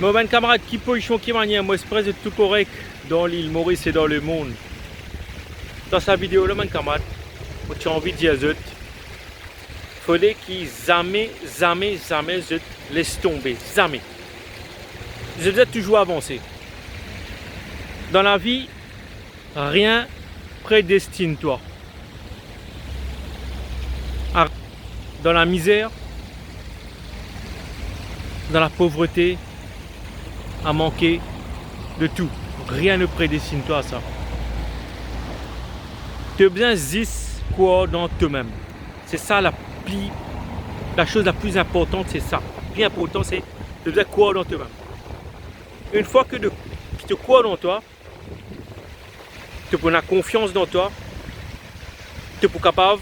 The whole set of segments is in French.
Mais mes camarades, qui position qui manière moi express de tout correct dans l'île Maurice et dans le monde. Dans sa vidéo là, mes camarades, tu as envie de dire zut. Faudrait qu'ils jamais zut laissent tomber. Jamais. Je dois toujours avancer. Dans la vie, rien prédestine toi. Dans la misère, dans la pauvreté, à manquer de tout. Rien ne prédestine toi à ça. Tu as besoin de quoi dans toi-même. C'est ça la chose la plus importante, c'est ça. La plus importante, c'est de besoin de quoi dans toi-même. Une fois que tu crois dans toi, tu prends la confiance dans toi, tu es capable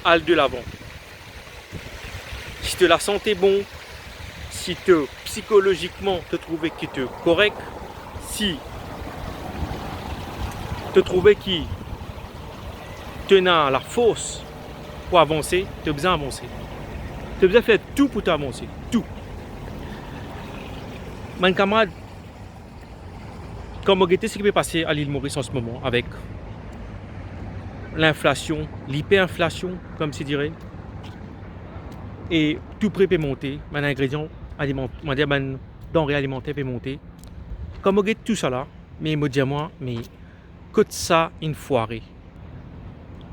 d'aller de l'avant. Si tu la santé bon, si tu psychologiquement te trouves que tu es correct, si tu trouves que tu as la force pour avancer, tu as besoin d'avancer. Tu as besoin de faire tout pour t'avancer. Tout. Mes camarades, comme regardez ce qui peut passer à l'île Maurice en ce moment avec l'inflation, l'hyperinflation, comme c'est dirait, et tout prix peut monter, mes ingrédients alimentaires, mes denrées alimentaires peut monter. Comme regardez tout ça là, mais me dire moi, mais que ça une foirée.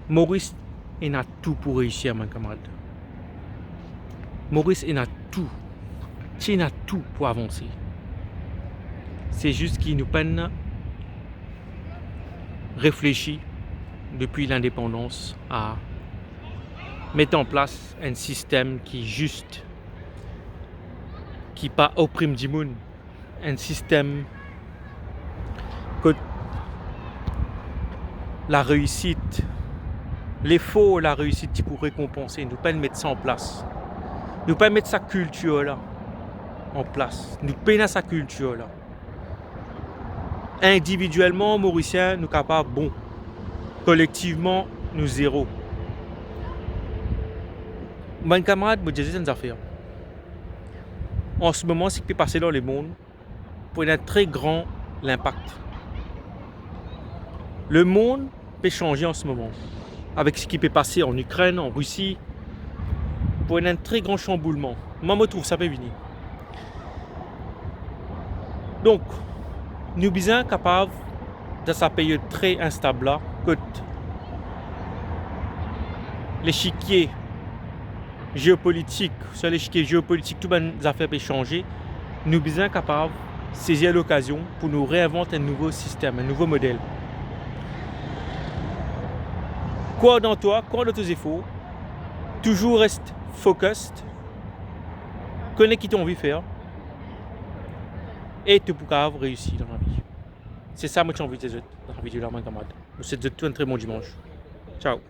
Maurice, il a tout pour réussir, mes camarades. Maurice, il a tout. Il a tout pour avancer. C'est juste qu'il nous peine réfléchir depuis l'indépendance à mettre en place un système qui est juste, qui pas opprime du monde, un système que la réussite, l'effort, la réussite qui pour récompenser, nous pas mettre ça en place, nous pas mettre sa culture là en place, nous peiner sa culture là. Individuellement, Mauriciens, nous capables bon. Collectivement, nous zéro. Mon camarade me disait une affaire. En ce moment, ce qui peut passer dans le monde pour un très grand impact. Le monde peut changer en ce moment. Avec ce qui peut passer en Ukraine, en Russie, pour un très grand chamboulement. Moi, je trouve ça peut venir. Donc, nous sommes capables dans cette période très instable là, que l'échiquier géopolitique, sur l'échiquier géopolitique, toutes les affaires peuvent changer. Nous sommes capables de saisir l'occasion pour nous réinventer un nouveau système, un nouveau modèle. Quoi dans toi, quoi dans tes efforts, toujours reste focused, connais qui t'as envie de faire et tu pourras réussir dans la vie. C'est ça que j'ai envie de te dire dans la vidéo là, mon camarade. Je vous souhaite un très bon dimanche. Ciao.